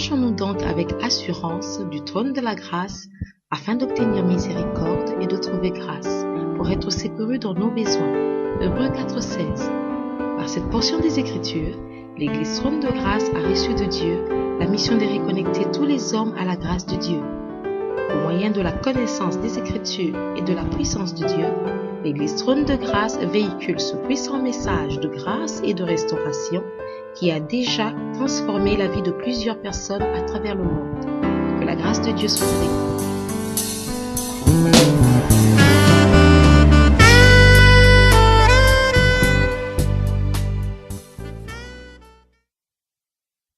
Approchons-nous donc avec assurance du trône de la grâce afin d'obtenir miséricorde et de trouver grâce pour être secourus dans nos besoins. Hébreux 4,16. Par cette portion des Écritures, l'Église Trône de Grâce a reçu de Dieu la mission de reconnecter tous les hommes à la grâce de Dieu. Au moyen de la connaissance des Écritures et de la puissance de Dieu, l'Église Trône de Grâce véhicule ce puissant message de grâce et de restauration qui a déjà transformé la vie de plusieurs personnes à travers le monde. Que la grâce de Dieu soit avec vous.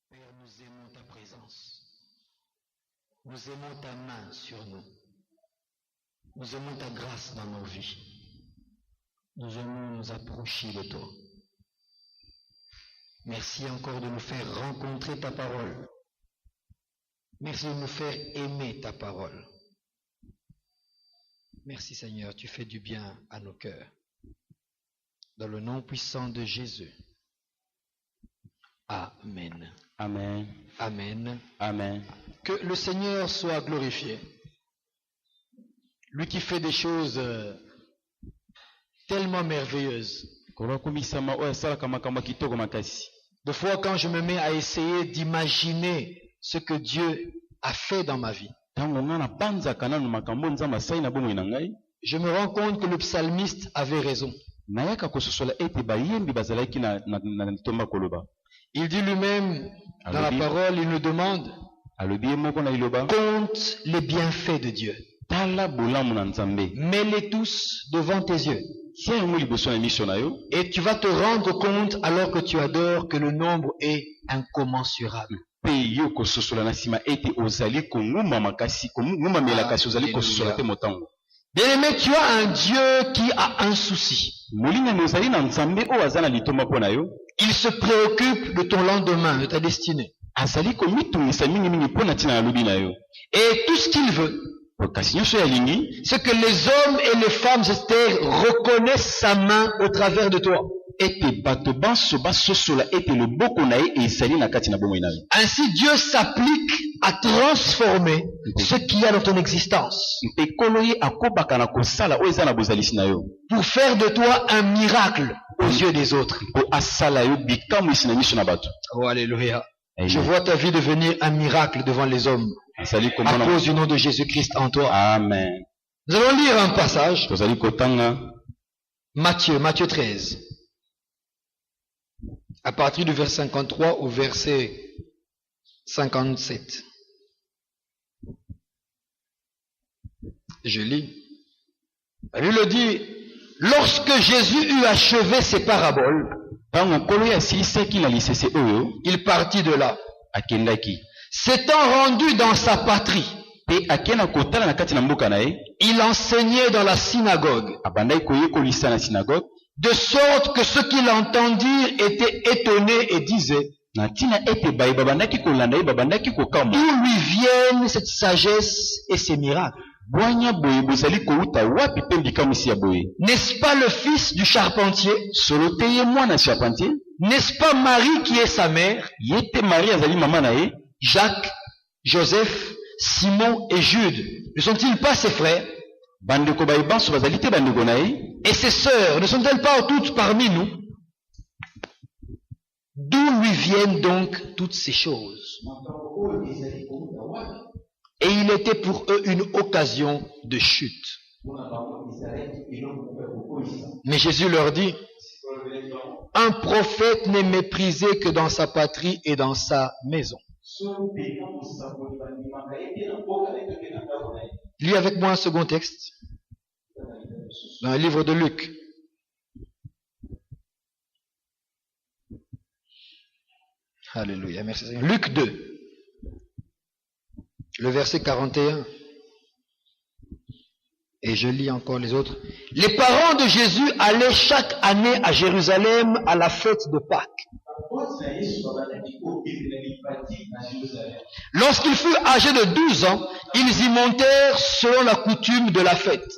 Père, nous aimons ta présence. Nous aimons ta main sur nous. Nous aimons ta grâce dans nos vies. Nous aimons nous approcher de toi. Merci encore de nous faire rencontrer ta parole. Merci de nous faire aimer ta parole. Merci Seigneur, tu fais du bien à nos cœurs. Dans le nom puissant de Jésus. Amen. Amen. Amen. Amen. Que le Seigneur soit glorifié. Lui qui fait des choses tellement merveilleuses. Des fois, quand je me mets à essayer d'imaginer ce que Dieu a fait dans ma vie, je me rends compte que le psalmiste avait raison. Il dit lui-même, dans la parole, il nous demande, compte les bienfaits de Dieu. Mets-les tous devant tes yeux. Et tu vas te rendre compte, alors que tu adores, que le nombre est incommensurable. Bien-aimé, tu as un Dieu qui a un souci. Il se préoccupe de ton lendemain, de ta destinée. Et tout ce qu'il veut, c'est que les hommes et les femmes sur terre reconnaissent sa main au travers de toi. Ainsi, Dieu s'applique à transformer ce qu'il y a dans ton existence. Pour faire de toi un miracle aux yeux des autres. Oh, alléluia. Je vois ta vie devenir un miracle devant les hommes. À cause du nom de Jésus-Christ en toi. Amen. Nous allons lire un passage. Matthieu 13. À partir du verset 53 au verset 57. Je lis. La Bible dit, lorsque Jésus eut achevé ses paraboles, il partit de là. S'étant rendu dans sa patrie, il enseignait dans la synagogue, de sorte que ceux qui l'entendirent étaient étonnés et disaient, d'où lui viennent cette sagesse et ces miracles? N'est-ce pas le fils du charpentier? N'est-ce pas Marie qui est sa mère? Jacques, Joseph, Simon et Jude, ne sont-ils pas ses frères? Et ses sœurs, ne sont-elles pas toutes parmi nous? D'où lui viennent donc toutes ces choses? Et il était pour eux une occasion de chute. Mais Jésus leur dit, un prophète n'est méprisé que dans sa patrie et dans sa maison. Lis avec moi un second texte. Dans le livre de Luc. Alléluia, merci Seigneur. Luc 2. Le verset 41. Et je lis encore les autres. Les parents de Jésus allaient chaque année à Jérusalem à la fête de Pâques. Lorsqu'il fut âgé de 12 ans, ils y montèrent selon la coutume de la fête.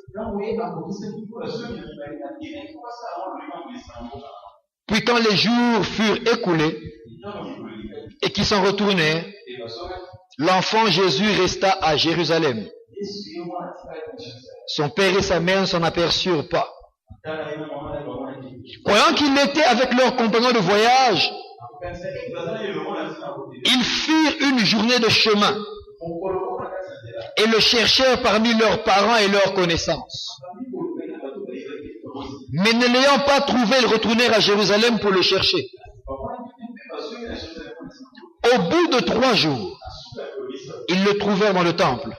Puis quand les jours furent écoulés et qu'ils s'en retournèrent, l'enfant Jésus resta à Jérusalem. Son père et sa mère ne s'en aperçurent pas. Croyant qu'il était avec leurs compagnons de voyage, ils firent une journée de chemin et le cherchèrent parmi leurs parents et leurs connaissances. Mais ne l'ayant pas trouvé, ils retournèrent à Jérusalem pour le chercher. Au bout de 3 jours, ils le trouvèrent dans le temple,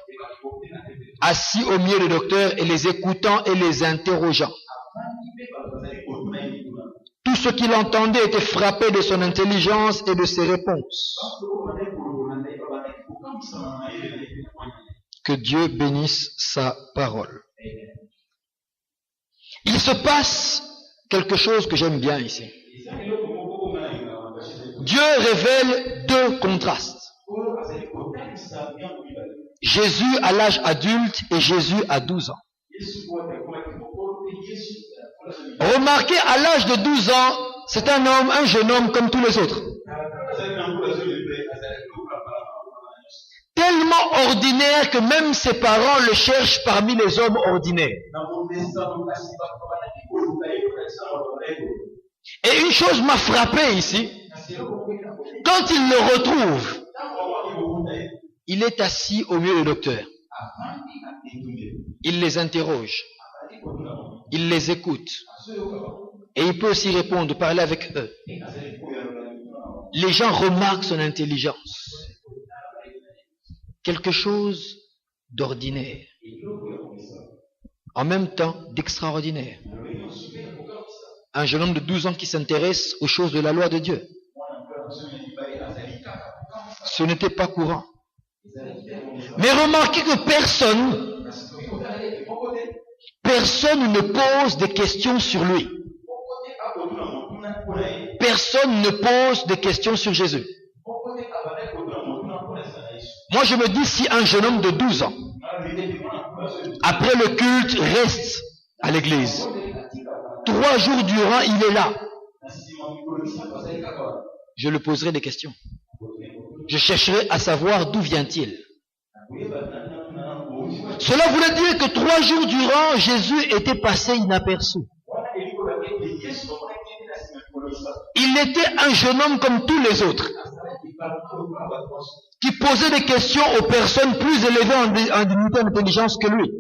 assis au milieu des docteurs et les écoutant et les interrogeant. Tout ce qu'il entendait était frappé de son intelligence et de ses réponses. Que Dieu bénisse sa parole. Il se passe quelque chose que j'aime bien ici. Dieu révèle 2 contrastes. Jésus à l'âge adulte et Jésus à 12 ans. Remarquez, à l'âge de 12 ans, c'est un jeune homme comme tous les autres. Tellement ordinaire que même ses parents le cherchent parmi les hommes ordinaires. Et une chose m'a frappé ici. Quand il le retrouve, il est assis au milieu des docteurs. Il les interroge. Il les écoute. Et il peut aussi répondre, parler avec eux. Les gens remarquent son intelligence. Quelque chose d'ordinaire. En même temps d'extraordinaire. Un jeune homme de 12 ans qui s'intéresse aux choses de la loi de Dieu. Ce n'était pas courant. Mais remarquez que personne ne pose des questions sur lui. Personne ne pose des questions sur Jésus. Moi je me dis, si un jeune homme de 12 ans, après le culte, reste à l'église, 3 jours durant, il est là, je lui poserai des questions. Je chercherai à savoir d'où vient-il. Cela voulait dire que 3 jours durant, Jésus était passé inaperçu. Il était un jeune homme comme tous les autres, qui posait des questions aux personnes plus élevées en dignité et en intelligence que lui.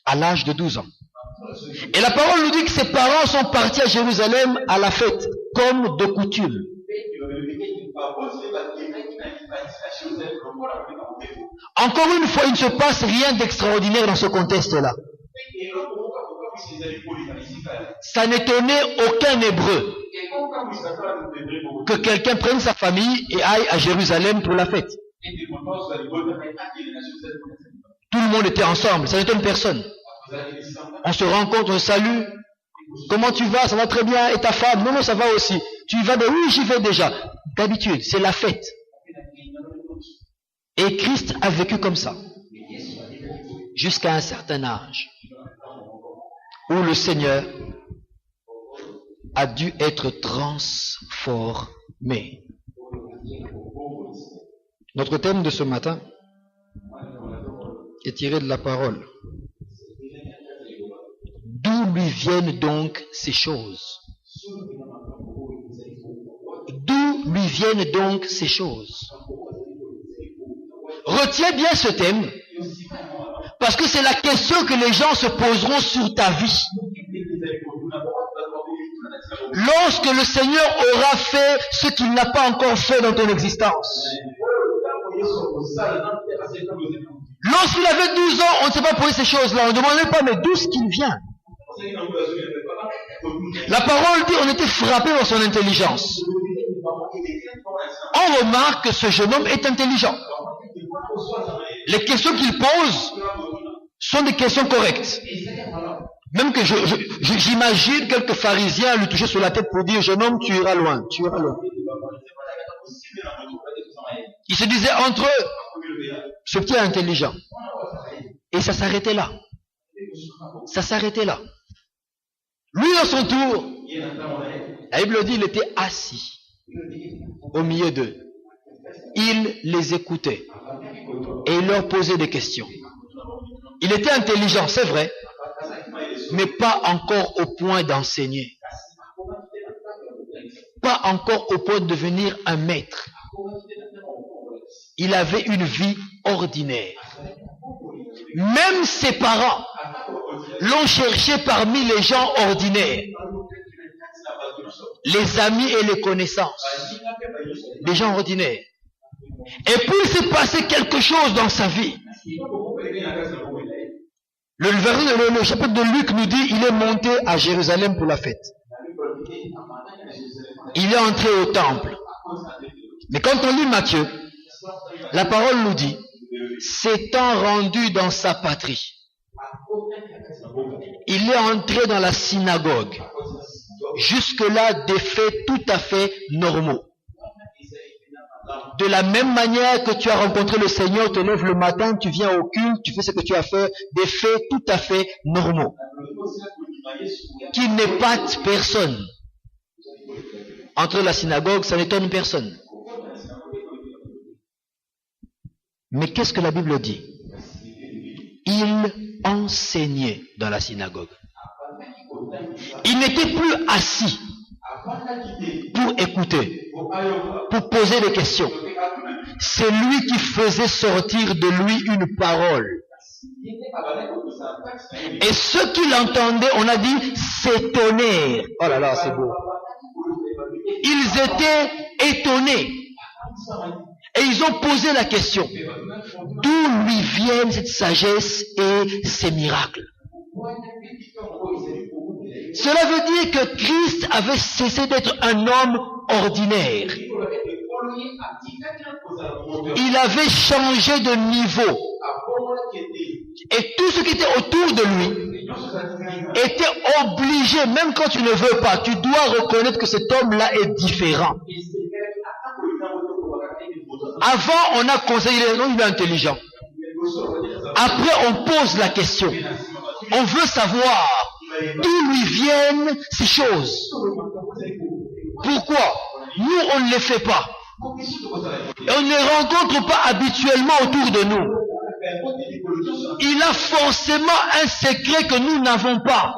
À l'âge de 12 ans. Et la parole nous dit que ses parents sont partis à Jérusalem à la fête, comme de coutume. Encore une fois, il ne se passe rien d'extraordinaire dans ce contexte-là. Ça n'étonnait aucun Hébreu que quelqu'un prenne sa famille et aille à Jérusalem pour la fête. Tout le monde était ensemble, ça n'étonne personne. On se rencontre, on se salue. Comment tu vas? Ça va très bien. Et ta femme? Non, ça va aussi. Tu y vas? Oui, j'y vais déjà. D'habitude, c'est la fête. Et Christ a vécu comme ça. Jusqu'à un certain âge. Où le Seigneur a dû être transformé. Notre thème de ce matin est tiré de la parole. D'où lui viennent donc ces choses? D'où lui viennent donc ces choses? Retiens bien ce thème, parce que c'est la question que les gens se poseront sur ta vie. Lorsque le Seigneur aura fait ce qu'il n'a pas encore fait dans ton existence. Lorsqu'il avait 12 ans, on ne s'est pas posé ces choses-là. On ne demandait pas, mais d'où est-ce qu'il vient? La parole dit, on était frappé par son intelligence. On remarque que ce jeune homme est intelligent. Les questions qu'il pose sont des questions correctes. Même que j'imagine quelques pharisiens lui toucher sur la tête pour dire, jeune homme, tu iras loin, tu iras loin. Il se disait entre eux, ce petit est intelligent. Et ça s'arrêtait là. Ça s'arrêtait là. Lui, à son tour, la Bible dit, il était assis. au milieu d'eux. Il les écoutait et il leur posait des questions. Il était intelligent, c'est vrai, mais pas encore au point d'enseigner. Pas encore au point de devenir un maître. Il avait une vie ordinaire. Même ses parents l'ont cherché parmi les gens ordinaires. Les amis et les connaissances. Les gens ordinaires. Et puis il s'est passé quelque chose dans sa vie. Le chapitre de Luc nous dit il est monté à Jérusalem pour la fête. Il est entré au temple. Mais quand on lit Matthieu, la parole nous dit s'étant rendu dans sa patrie, il est entré dans la synagogue. Jusque-là, des faits tout à fait normaux. De la même manière que tu as rencontré le Seigneur, tu te lèves le matin, tu viens au culte, tu fais ce que tu as fait, des faits tout à fait normaux. Qui n'épatent personne. Entre la synagogue, ça n'étonne personne. Mais qu'est-ce que la Bible dit? Il enseignait dans la synagogue. Il n'était plus assis pour écouter, pour poser des questions. C'est lui qui faisait sortir de lui une parole. Et ceux qui l'entendaient, on a dit, s'étonnèrent. Oh là là, c'est beau. Ils étaient étonnés. Et ils ont posé la question. D'où lui viennent cette sagesse et ces miracles? Cela veut dire que Christ avait cessé d'être un homme ordinaire. Il avait changé de niveau. Et tout ce qui était autour de lui était obligé, même quand tu ne veux pas, tu dois reconnaître que cet homme-là est différent. Avant, on a conseillé, il est intelligent. Après, on pose la question. On veut savoir d'où lui viennent ces choses. Pourquoi? Nous, on ne les fait pas. Et on ne les rencontre pas habituellement autour de nous. Il a forcément un secret que nous n'avons pas.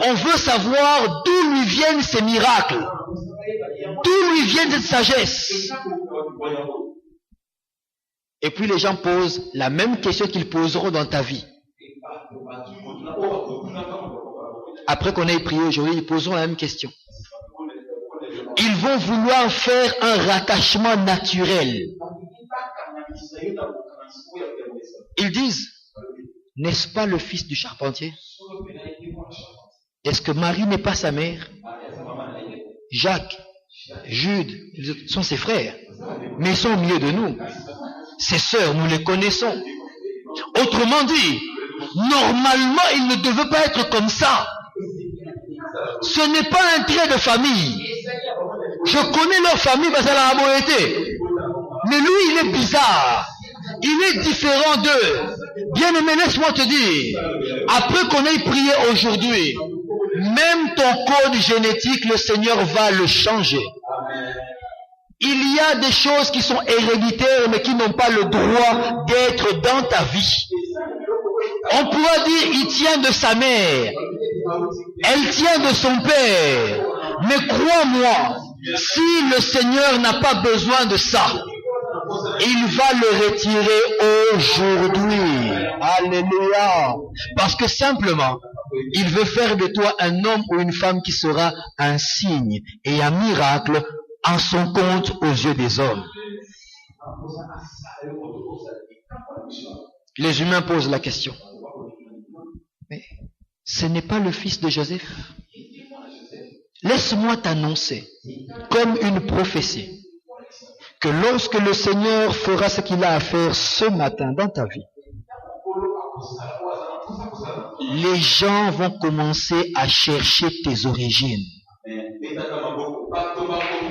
On veut savoir d'où lui viennent ces miracles. D'où lui viennent cette sagesse. Et puis les gens posent la même question qu'ils poseront dans ta vie. Après qu'on ait prié aujourd'hui, ils poseront la même question. Ils vont vouloir faire un rattachement naturel. Ils disent, n'est-ce pas le fils du charpentier? Est-ce que Marie n'est pas sa mère? Jacques, Jude, ils sont ses frères, mais ils sont au milieu de nous. Ses sœurs, nous les connaissons. Autrement dit, normalement, ils ne devaient pas être comme ça. Ce n'est pas un trait de famille. Je connais leur famille, parce qu'elle a été. Mais lui, il est bizarre. Il est différent d'eux. Bien aimé, laisse-moi te dire, après qu'on ait prié aujourd'hui, même ton code génétique, le Seigneur va le changer. Il y a des choses qui sont héréditaires, mais qui n'ont pas le droit d'être dans ta vie. On pourra dire, il tient de sa mère, elle tient de son père. Mais crois-moi, si le Seigneur n'a pas besoin de ça, il va le retirer aujourd'hui. Alléluia. Parce que simplement, il veut faire de toi un homme ou une femme qui sera un signe et un miracle en son compte aux yeux des hommes. Les humains posent la question. Mais ce n'est pas le fils de Joseph? Laisse-moi t'annoncer, comme une prophétie, que lorsque le Seigneur fera ce qu'il a à faire ce matin dans ta vie, les gens vont commencer à chercher tes origines.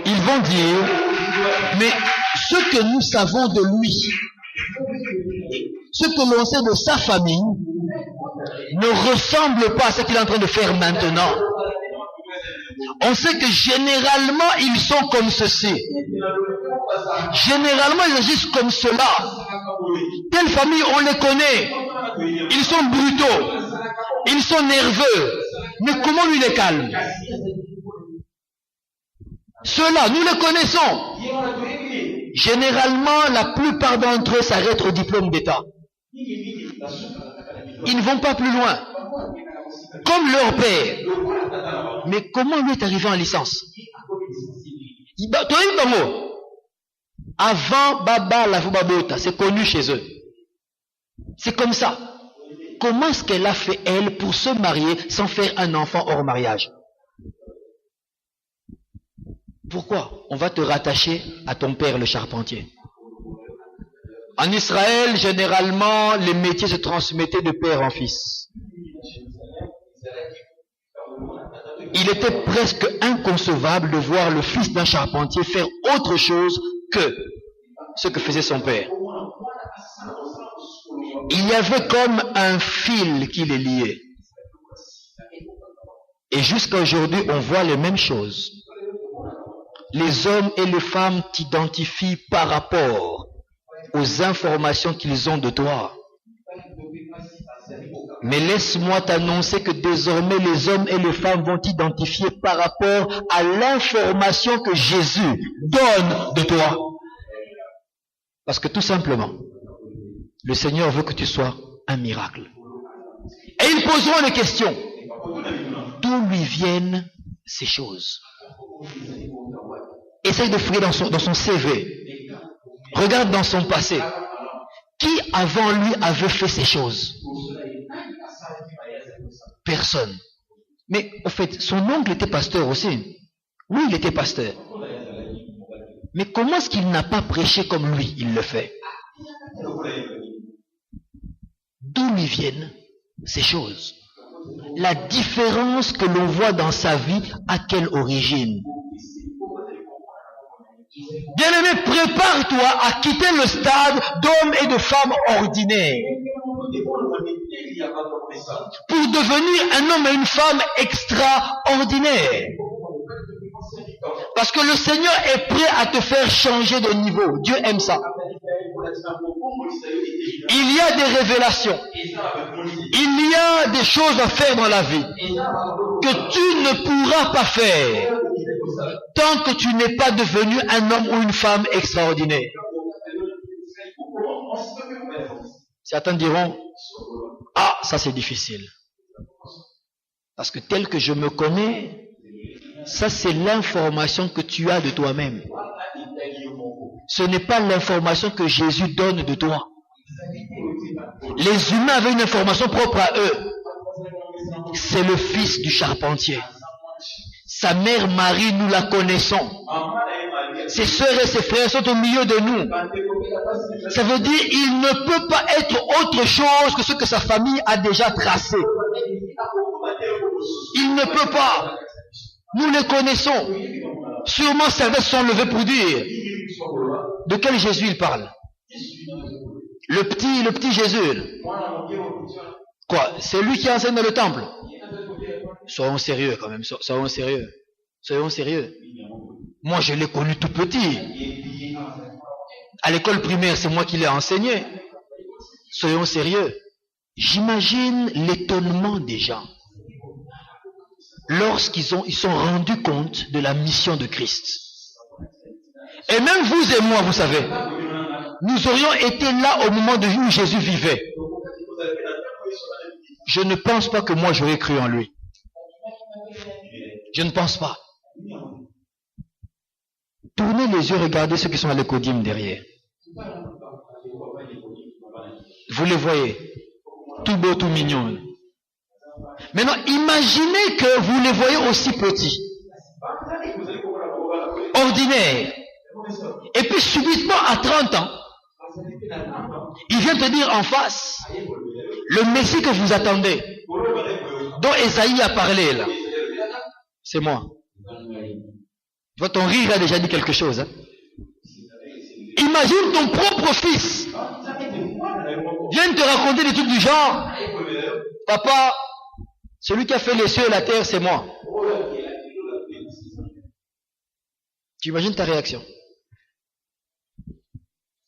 Ils vont dire, mais ce que nous savons de lui, ce que l'on sait de sa famille, ne ressemble pas à ce qu'il est en train de faire maintenant. on sait que généralement, ils sont comme ceci. Généralement, ils agissent comme cela. Telle famille, on les connaît. Ils sont brutaux. Ils sont nerveux. Mais comment lui les calme? Ceux-là, nous les connaissons. Généralement, la plupart d'entre eux s'arrêtent au diplôme d'État. Ils ne vont pas plus loin. Comme leur père. Mais comment lui est arrivé en licence? Avant Baba Lavubabota, c'est connu chez eux. C'est comme ça. Comment est-ce qu'elle a fait, elle, pour se marier sans faire un enfant hors mariage? Pourquoi? On va te rattacher à ton père le charpentier. En Israël, généralement, les métiers se transmettaient de père en fils. Il était presque inconcevable de voir le fils d'un charpentier faire autre chose que ce que faisait son père. Il y avait comme un fil qui les liait. Et jusqu'à aujourd'hui, on voit les mêmes choses. Les hommes et les femmes t'identifient par rapport aux informations qu'ils ont de toi. Mais laisse-moi t'annoncer que désormais les hommes et les femmes vont t'identifier par rapport à l'information que Jésus donne de toi. Parce que tout simplement, le Seigneur veut que tu sois un miracle. Et ils poseront des questions. D'où lui viennent ces choses? Essaye de fouiller dans son CV. Regarde dans son passé. Qui avant lui avait fait ces choses? Personne. Mais au fait, son oncle était pasteur aussi. Oui, il était pasteur. Mais comment est-ce qu'il n'a pas prêché comme lui, il le fait? D'où lui viennent ces choses? La différence que l'on voit dans sa vie, à quelle origine? Bien-aimé, prépare-toi à quitter le stade d'hommes et de femmes ordinaires pour devenir un homme et une femme extraordinaires. Parce que le Seigneur est prêt à te faire changer de niveau. Dieu aime ça. Il y a des révélations. Il y a des choses à faire dans la vie que tu ne pourras pas faire tant que tu n'es pas devenu un homme ou une femme extraordinaire. Certains diront, ah, ça c'est difficile. Parce que tel que je me connais, ça c'est l'information que tu as de toi-même. Ce n'est pas l'information que Jésus donne de toi. Les humains avaient une information propre à eux. C'est le fils du charpentier. Sa mère Marie, nous la connaissons. Ses sœurs et ses frères sont au milieu de nous. Ça veut dire qu'il ne peut pas être autre chose que ce que sa famille a déjà tracé. Il ne peut pas. Nous les connaissons. Sûrement certains se sont levés pour dire de quel Jésus il parle. Le petit Jésus. Quoi? C'est lui qui enseigne dans le temple. Soyons sérieux quand même. Soyons sérieux. Soyons sérieux. Moi je l'ai connu tout petit. À l'école primaire, c'est moi qui l'ai enseigné. Soyons sérieux. J'imagine l'étonnement des gens lorsqu'ils sont rendus compte de la mission de Christ. Et même vous et moi, vous savez, nous aurions été là au moment où Jésus vivait. Je ne pense pas que moi j'aurais cru en lui. Je ne pense pas. Tournez les yeux, regardez ceux qui sont à l'écodime derrière. Vous les voyez, tout beau, tout mignon. Maintenant, imaginez que vous les voyez aussi petits, ordinaires. Et puis subitement, à 30 ans, il vient te dire en face, le Messie que vous attendez, dont Esaïe a parlé là, c'est moi. Tu vois, ton rire a déjà dit quelque chose. Hein? Imagine ton propre fils vient te raconter des trucs du genre, papa, celui qui a fait les cieux et la terre, c'est moi. Tu imagines ta réaction.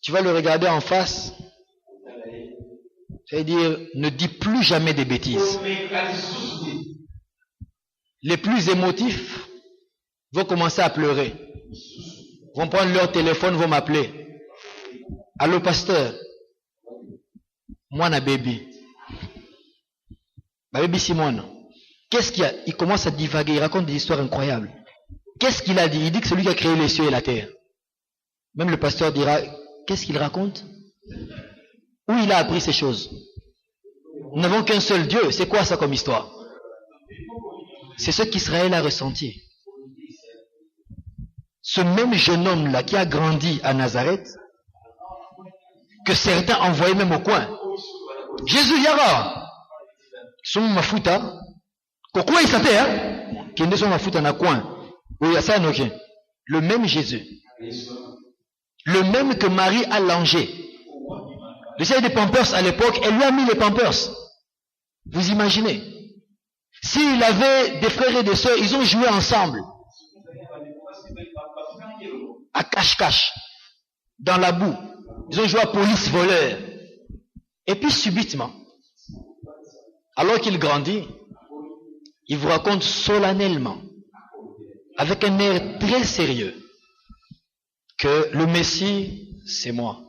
Tu vas le regarder en face. Ça veut dire, ne dis plus jamais des bêtises. Les plus émotifs vont commencer à pleurer. Vont prendre leur téléphone, vont m'appeler. Allô, pasteur. Moi, na baby. Ma baby Simone. Qu'est-ce qu'il y a? Il commence à divaguer, il raconte des histoires incroyables. Qu'est-ce qu'il a dit? Il dit que c'est lui qui a créé les cieux et la terre. Même le pasteur dira, qu'est-ce qu'il raconte? Où il a appris ces choses? Nous n'avons qu'un seul Dieu. C'est quoi ça comme histoire? C'est ce qu'Israël a ressenti. Ce même jeune homme-là qui a grandi à Nazareth, que certains envoyaient même au coin. Jésus Yara. Son mafuta. Pourquoi il s'appelle, hein? Qui ne sont mafuta na coin. Oui, ça non. Le même Jésus. Le même que Marie a langé. Le seigneur des Pampers à l'époque, elle lui a mis les Pampers. Vous imaginez? S'il avait des frères et des sœurs, ils ont joué ensemble. À cache-cache. Dans la boue. Ils ont joué à police-voleur. Et puis subitement, alors qu'il grandit, il vous raconte solennellement, avec un air très sérieux, que le Messie, c'est moi.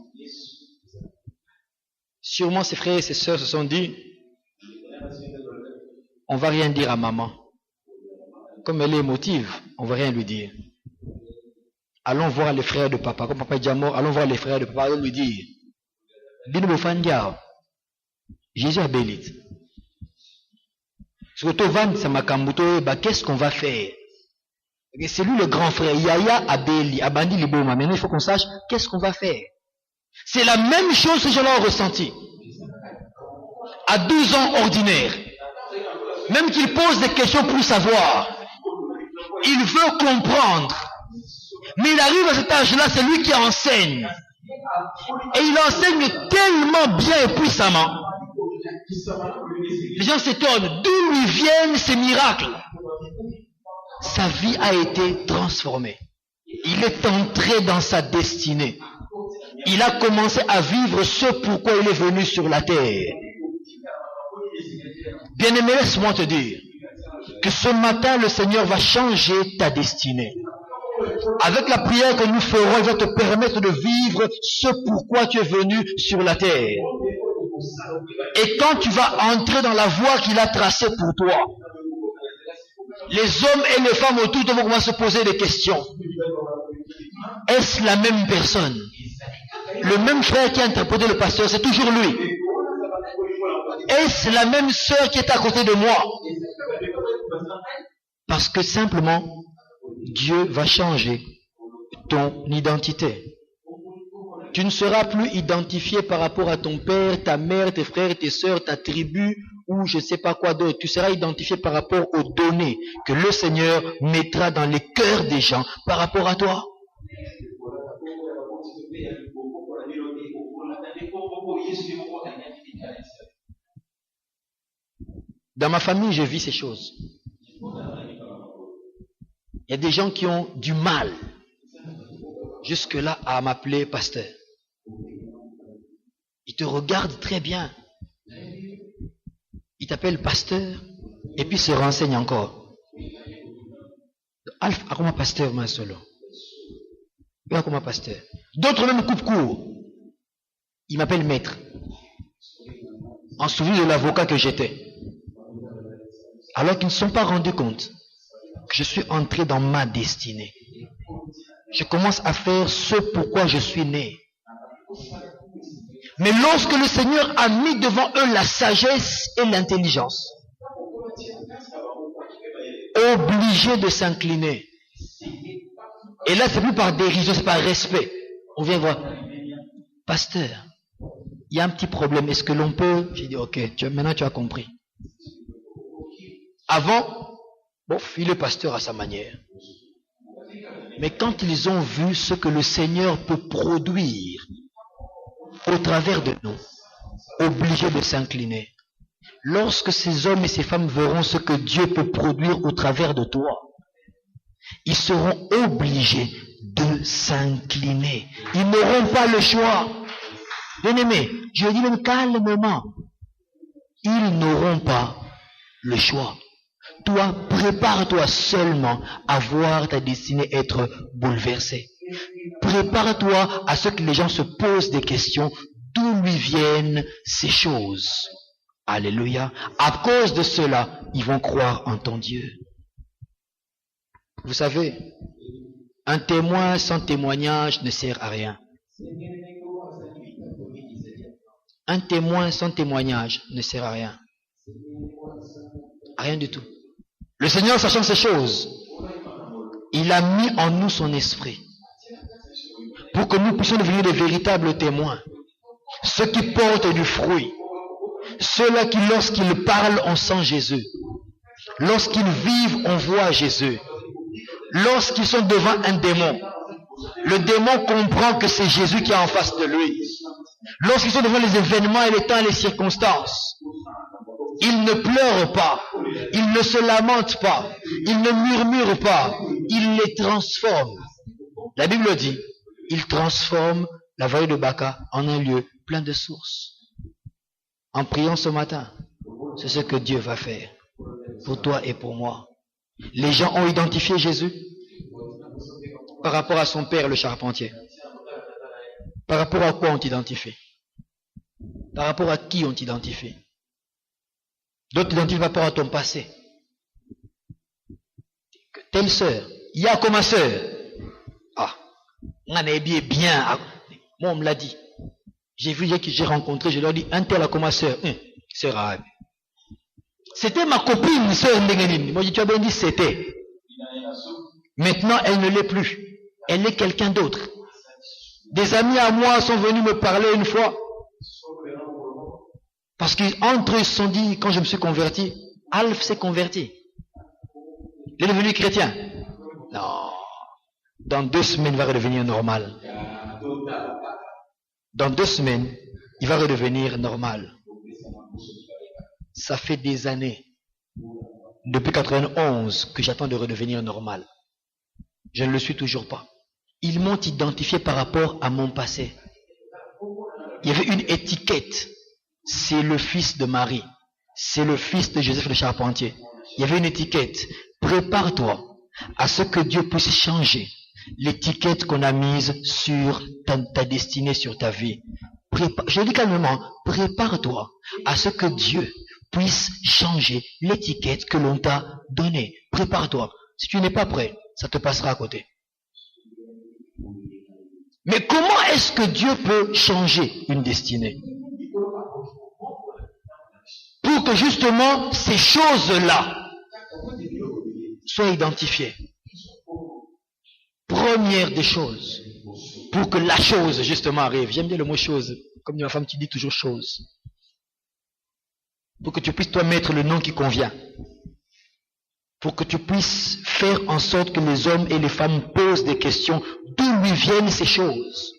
Sûrement ses frères et ses sœurs se sont dit, on va rien dire à maman. Comme elle est émotive, on va rien lui dire. Allons voir les frères de papa. Comme papa est déjà mort, allons voir les frères de papa. Allons lui dire, Jésus a béni. Qu'est-ce qu'on va faire? C'est lui le grand frère. Yaya a béni. Abandi Liboma. Maintenant, il faut qu'on sache qu'est-ce qu'on va faire. C'est la même chose que je l'ai ressenti. À 12 ans ordinaire. Même qu'il pose des questions pour savoir. Il veut comprendre. Mais il arrive à cet âge-là, c'est lui qui enseigne. Et il enseigne tellement bien et puissamment. Les gens s'étonnent. D'où lui viennent ces miracles? Sa vie a été transformée. Il est entré dans sa destinée. Il a commencé à vivre ce pourquoi il est venu sur la terre. Bien-aimé, laisse-moi te dire que ce matin, le Seigneur va changer ta destinée. Avec la prière que nous ferons, il va te permettre de vivre ce pourquoi tu es venu sur la terre. Et quand tu vas entrer dans la voie qu'il a tracée pour toi, les hommes et les femmes autour de toi vont commencer à se poser des questions. Est-ce la même personne? Le même frère qui a interprété le pasteur, c'est toujours lui. Est-ce la même sœur qui est à côté de moi? Parce que simplement, Dieu va changer ton identité. Tu ne seras plus identifié par rapport à ton père, ta mère, tes frères, tes sœurs, ta tribu ou je ne sais pas quoi d'autre. Tu seras identifié par rapport aux données que le Seigneur mettra dans les cœurs des gens par rapport à toi. Dans ma famille, je vis ces choses. Il y a des gens qui ont du mal jusque-là à m'appeler pasteur. Ils te regardent très bien. Ils t'appellent pasteur et puis se renseignent encore. Alpha, comment pasteur, ma solo? Comment pasteur? D'autres même coupent court. Ils m'appellent maître. En souvenir de l'avocat que j'étais. Alors qu'ils ne se sont pas rendus compte que je suis entré dans ma destinée. Je commence à faire ce pourquoi je suis né. Mais lorsque le Seigneur a mis devant eux la sagesse et l'intelligence, obligés de s'incliner. Et là, c'est plus par dérision, c'est par respect. On vient voir. Pasteur, il y a un petit problème. Est-ce que l'on peut? J'ai dit, ok, maintenant tu as compris. Avant, bon, il est pasteur à sa manière. Mais quand ils ont vu ce que le Seigneur peut produire au travers de nous, obligés de s'incliner. Lorsque ces hommes et ces femmes verront ce que Dieu peut produire au travers de toi, ils seront obligés s'incliner. Ils n'auront pas le choix. Bien-aimé, je dis même calmement, ils n'auront pas le choix. Toi, prépare-toi seulement à voir ta destinée être bouleversée. Prépare-toi à ce que les gens se posent des questions. D'où lui viennent ces choses? Alléluia. À cause de cela, ils vont croire en ton Dieu. Vous savez, un témoin sans témoignage ne sert à rien. Un témoin sans témoignage ne sert à rien. Rien du tout. Le Seigneur, sachant ces choses, il a mis en nous son esprit pour que nous puissions devenir des véritables témoins. Ceux qui portent du fruit. Ceux-là qui, lorsqu'ils parlent, on sent Jésus. Lorsqu'ils vivent, on voit Jésus. Lorsqu'ils sont devant un démon, le démon comprend que c'est Jésus qui est en face de lui. Lorsqu'ils sont devant les événements et les temps et les circonstances, ils ne pleurent pas, ils ne se lamentent pas, ils ne murmurent pas, ils les transforment. La Bible dit, ils transforment la vallée de Baca en un lieu plein de sources. En priant ce matin, c'est ce que Dieu va faire pour toi et pour moi. Les gens ont identifié Jésus par rapport à son père le charpentier. Par rapport à quoi on t'identifie? Par rapport à qui on t'identifie? D'autres t'identifient par rapport à ton passé. Telle sœur, il y a comme ma sœur. Ah, on a bien. Moi on me l'a dit. J'ai vu que j'ai rencontré, je leur dis, un tel a comme ma sœur. Sœur arabe. C'était ma copine, sœur Ndengenine. Moi, tu as bien dit c'était. Maintenant, elle ne l'est plus. Elle est quelqu'un d'autre. Des amis à moi sont venus me parler une fois. Parce qu'entre eux, ils se sont dit, quand je me suis converti, Alf s'est converti. Il est devenu chrétien. Non. Dans 2 semaines, il va redevenir normal. Dans 2 semaines, il va redevenir normal. Ça fait des années, depuis 91, que j'attends de redevenir normal. Je ne le suis toujours pas. Ils m'ont identifié par rapport à mon passé. Il y avait une étiquette. C'est le fils de Marie. C'est le fils de Joseph le charpentier. Il y avait une étiquette. Prépare-toi à ce que Dieu puisse changer l'étiquette qu'on a mise sur ta destinée, sur ta vie. Je dis calmement, prépare-toi à ce que Dieu puisse changer l'étiquette que l'on t'a donnée. Prépare-toi. Si tu n'es pas prêt, ça te passera à côté. Mais comment est-ce que Dieu peut changer une destinée? Pour que justement ces choses-là soient identifiées. Première des choses, pour que la chose justement arrive. J'aime bien le mot chose. Comme dit ma femme, tu dis toujours chose. Pour que tu puisses toi mettre le nom qui convient. Pour que tu puisses faire en sorte que les hommes et les femmes posent des questions. D'où lui viennent ces choses?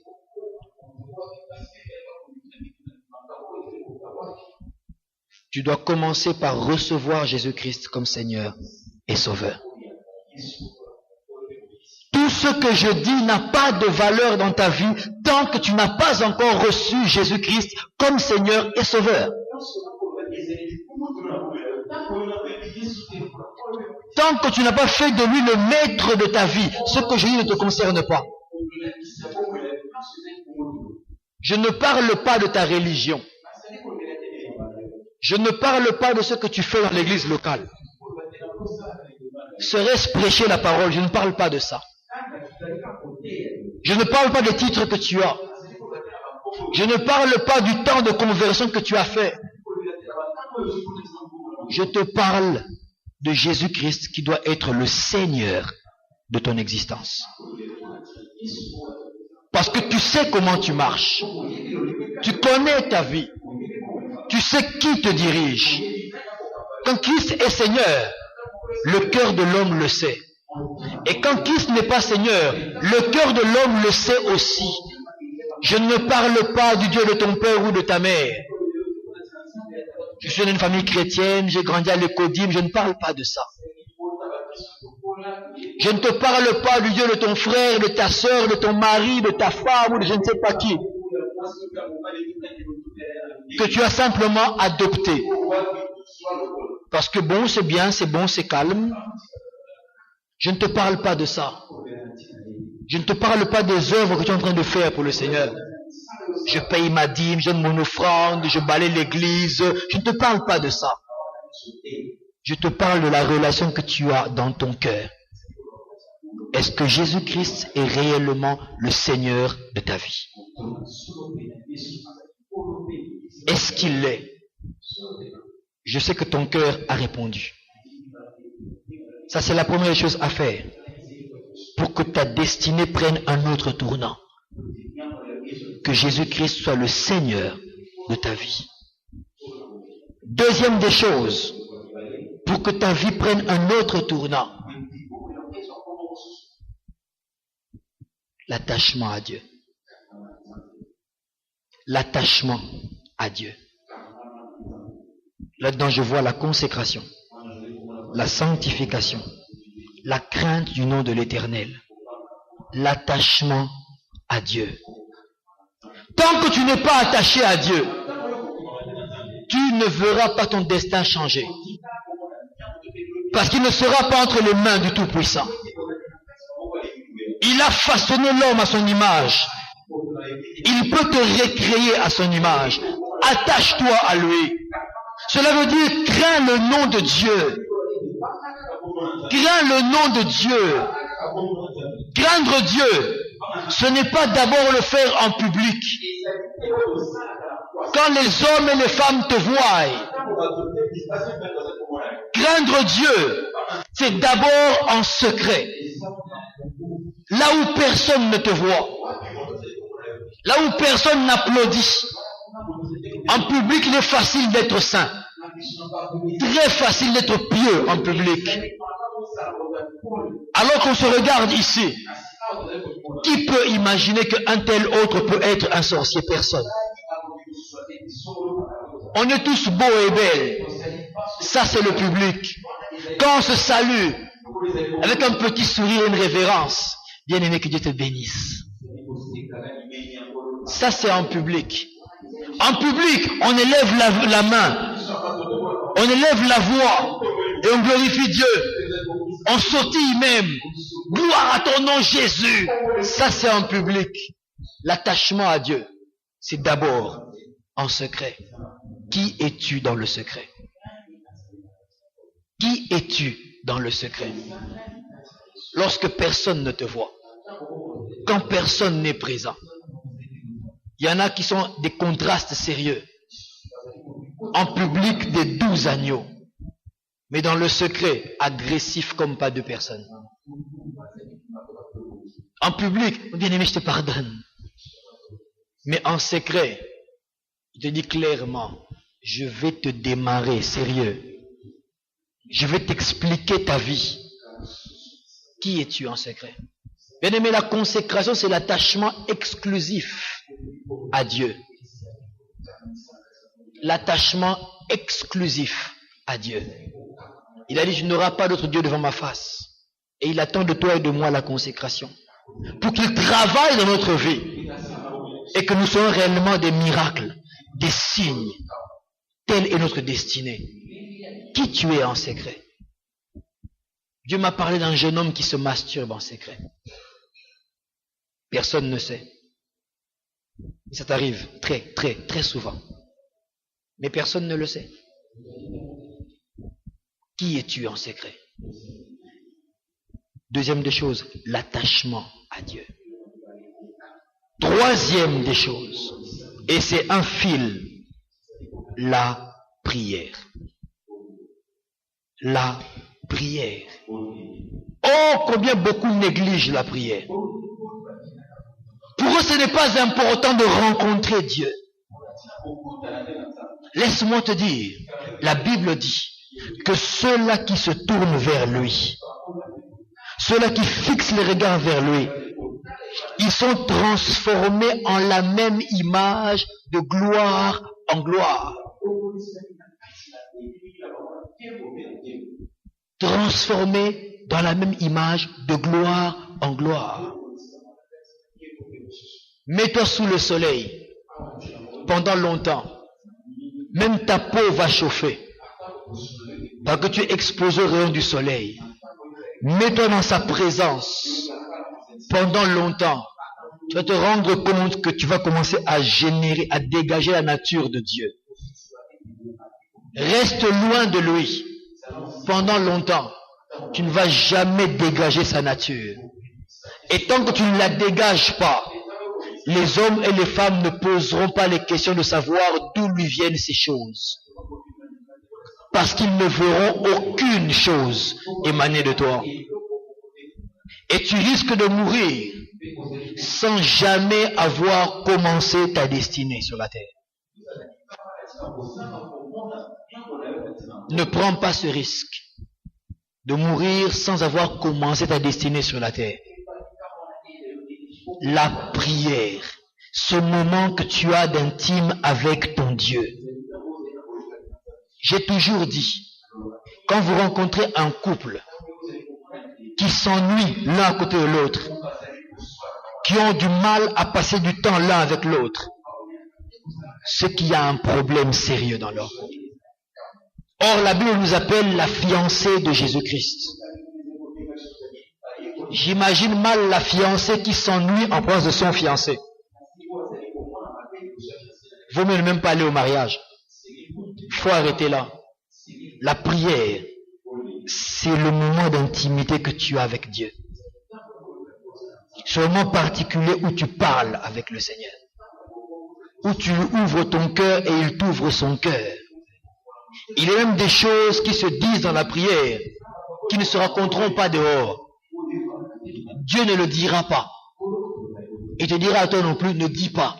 Tu dois commencer par recevoir Jésus-Christ comme Seigneur et Sauveur. Tout ce que je dis n'a pas de valeur dans ta vie tant que tu n'as pas encore reçu Jésus-Christ comme Seigneur et Sauveur. Tant que tu n'as pas fait de lui le maître de ta vie, ce que je dis ne te concerne pas. Je ne parle pas de ta religion. Je ne parle pas de ce que tu fais dans l'église locale. Serait-ce prêcher la parole? Je ne parle pas de ça. Je ne parle pas des titres que tu as. Je ne parle pas du temps de conversion que tu as fait. Je te parle de Jésus-Christ qui doit être le Seigneur de ton existence. Parce que tu sais comment tu marches. Tu connais ta vie. Tu sais qui te dirige. Quand Christ est Seigneur, le cœur de l'homme le sait. Et quand Christ n'est pas Seigneur, le cœur de l'homme le sait aussi. Je ne parle pas du Dieu de ton père ou de ta mère. Je suis d'une famille chrétienne, j'ai grandi à l'Écodime, je ne parle pas de ça. Je ne te parle pas du Dieu de ton frère, de ta soeur, de ton mari, de ta femme ou de je ne sais pas qui, que tu as simplement adopté. Parce que bon, c'est bien, c'est bon, c'est calme. Je ne te parle pas de ça. Je ne te parle pas des œuvres que tu es en train de faire pour le Seigneur. Je paye ma dîme, je donne mon offrande, je balaye l'église. Je ne te parle pas de ça. Je te parle de la relation que tu as dans ton cœur. Est-ce que Jésus-Christ est réellement le Seigneur de ta vie? Est-ce qu'il l'est? Je sais que ton cœur a répondu. Ça, c'est la première chose à faire pour que ta destinée prenne un autre tournant. Que Jésus-Christ soit le Seigneur de ta vie. Deuxième des choses, pour que ta vie prenne un autre tournant, l'attachement à Dieu. L'attachement à Dieu. Là-dedans, je vois la consécration, la sanctification, la crainte du nom de l'Éternel, l'attachement à Dieu. Tant que tu n'es pas attaché à Dieu, tu ne verras pas ton destin changer. Parce qu'il ne sera pas entre les mains du Tout-Puissant. Il a façonné l'homme à son image. Il peut te recréer à son image. Attache-toi à lui. Cela veut dire crains le nom de Dieu. Crains le nom de Dieu. Craindre Dieu, ce n'est pas d'abord le faire en public. Quand les hommes et les femmes te voient, craindre Dieu, c'est d'abord en secret. Là où personne ne te voit. Là où personne n'applaudit. En public, il est facile d'être saint. Très facile d'être pieux en public. Alors qu'on se regarde ici, qui peut imaginer qu'un tel autre peut être un sorcier? Personne. On est tous beaux et belles. Ça, c'est le public. Quand on se salue, avec un petit sourire et une révérence, bien-aimé, que Dieu te bénisse. Ça, c'est en public. En public, on élève la main, on élève la voix et on glorifie Dieu. On sautille même. Gloire à ton nom, Jésus. Ça, c'est en public. L'attachement à Dieu, c'est d'abord en secret. Qui es-tu dans le secret? Qui es-tu dans le secret? Lorsque personne ne te voit, quand personne n'est présent, il y en a qui sont des contrastes sérieux. En public, des 12 agneaux. Mais dans le secret, agressif comme pas de personne. En public, bien-aimé, je te pardonne. Mais en secret, il te dit clairement, je vais te démarrer, sérieux. Je vais t'expliquer ta vie. Qui es-tu en secret? Bien-aimé, la consécration, c'est l'attachement exclusif à Dieu. L'attachement exclusif à Dieu. Il a dit, je n'aurai pas d'autre Dieu devant ma face. Et il attend de toi et de moi la consécration. Pour qu'il travaille dans notre vie. Et que nous soyons réellement des miracles, des signes. Telle est notre destinée. Qui tu es en secret? Dieu m'a parlé d'un jeune homme qui se masturbe en secret. Personne ne sait. Et ça t'arrive très souvent. Mais personne ne le sait. Qui es-tu en secret? Deuxième des choses, l'attachement à Dieu. Troisième des choses, et c'est un fil, la prière. La prière. Oh, combien beaucoup négligent la prière. Pour eux, ce n'est pas important de rencontrer Dieu. Laisse-moi te dire, la Bible dit que ceux-là qui se tournent vers lui, ceux-là qui fixent les regards vers lui, ils sont transformés en la même image de gloire en gloire. Transformés dans la même image de gloire en gloire. Mets-toi sous le soleil pendant longtemps. Même ta peau va chauffer parce que tu es exposé au rayon du soleil. Mets-toi dans sa présence pendant longtemps. Tu vas te rendre compte que tu vas commencer à générer, à dégager la nature de Dieu. Reste loin de lui pendant longtemps. Tu ne vas jamais dégager sa nature. Et tant que tu ne la dégages pas, les hommes et les femmes ne poseront pas les questions de savoir d'où lui viennent ces choses. Parce qu'ils ne verront aucune chose émaner de toi. Et tu risques de mourir sans jamais avoir commencé ta destinée sur la terre. Ne prends pas ce risque de mourir sans avoir commencé ta destinée sur la terre. La prière, ce moment que tu as d'intime avec ton Dieu. J'ai toujours dit, quand vous rencontrez un couple qui s'ennuie l'un à côté de l'autre, qui ont du mal à passer du temps l'un avec l'autre, c'est qu'il y a un problème sérieux dans leur couple. Or, la Bible nous appelle la fiancée de Jésus-Christ. J'imagine mal la fiancée qui s'ennuie en présence de son fiancé. Vaut mieux ne même pas aller au mariage. Il faut arrêter là. La prière, c'est le moment d'intimité que tu as avec Dieu. C'est le moment particulier où tu parles avec le Seigneur. Où tu ouvres ton cœur et il t'ouvre son cœur. Il y a même des choses qui se disent dans la prière qui ne se raconteront pas dehors. Dieu ne le dira pas. Il te dira à toi non plus, ne dis pas.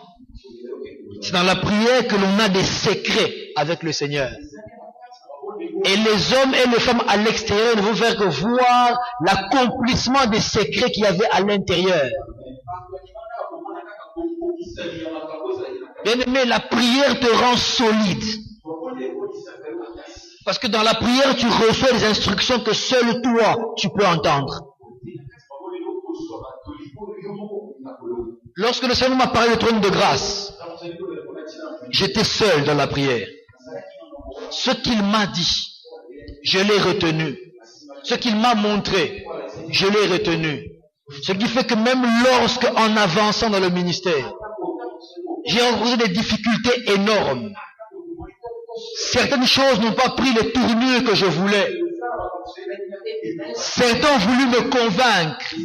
C'est dans la prière que l'on a des secrets avec le Seigneur. Et les hommes et les femmes à l'extérieur ne vont faire que voir l'accomplissement des secrets qu'il y avait à l'intérieur. Bien-aimé, la prière te rend solide. Parce que dans la prière, tu reçois des instructions que seul toi, tu peux entendre. Lorsque le Seigneur m'a parlé du trône de grâce, j'étais seul dans la prière. Ce qu'il m'a dit, je l'ai retenu. Ce qu'il m'a montré, je l'ai retenu. Ce qui fait que même lorsque, en avançant dans le ministère, j'ai rencontré des difficultés énormes. Certaines choses n'ont pas pris les tournures que je voulais. Certains ont voulu me convaincre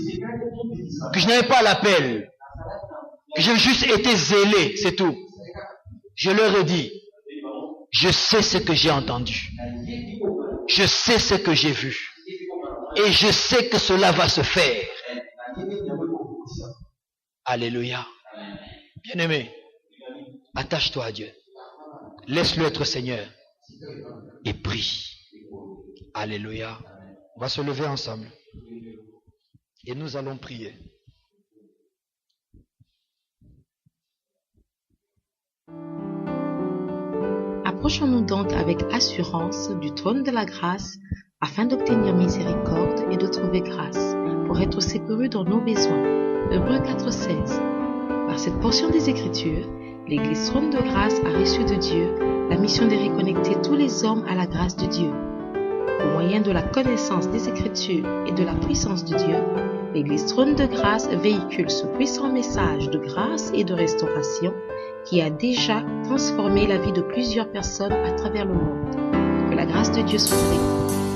que je n'avais pas l'appel, que j'ai juste été zélé, c'est tout. Je leur ai dit, je sais ce que j'ai entendu. Je sais ce que j'ai vu. Et je sais que cela va se faire. Alléluia. Bien-aimé, attache-toi à Dieu. Laisse-le être Seigneur. Et prie. Alléluia. On va se lever ensemble. Et nous allons prier. Approchons-nous donc avec assurance du trône de la grâce afin d'obtenir miséricorde et de trouver grâce pour être secourus dans nos besoins. Hébreux 4,16. Par cette portion des Écritures, l'Église Trône de Grâce a reçu de Dieu la mission de reconnecter tous les hommes à la grâce de Dieu. Au moyen de la connaissance des Écritures et de la puissance de Dieu, l'Église Trône de Grâce véhicule ce puissant message de grâce et de restauration qui a déjà transformé la vie de plusieurs personnes à travers le monde. Que la grâce de Dieu soit avec vous.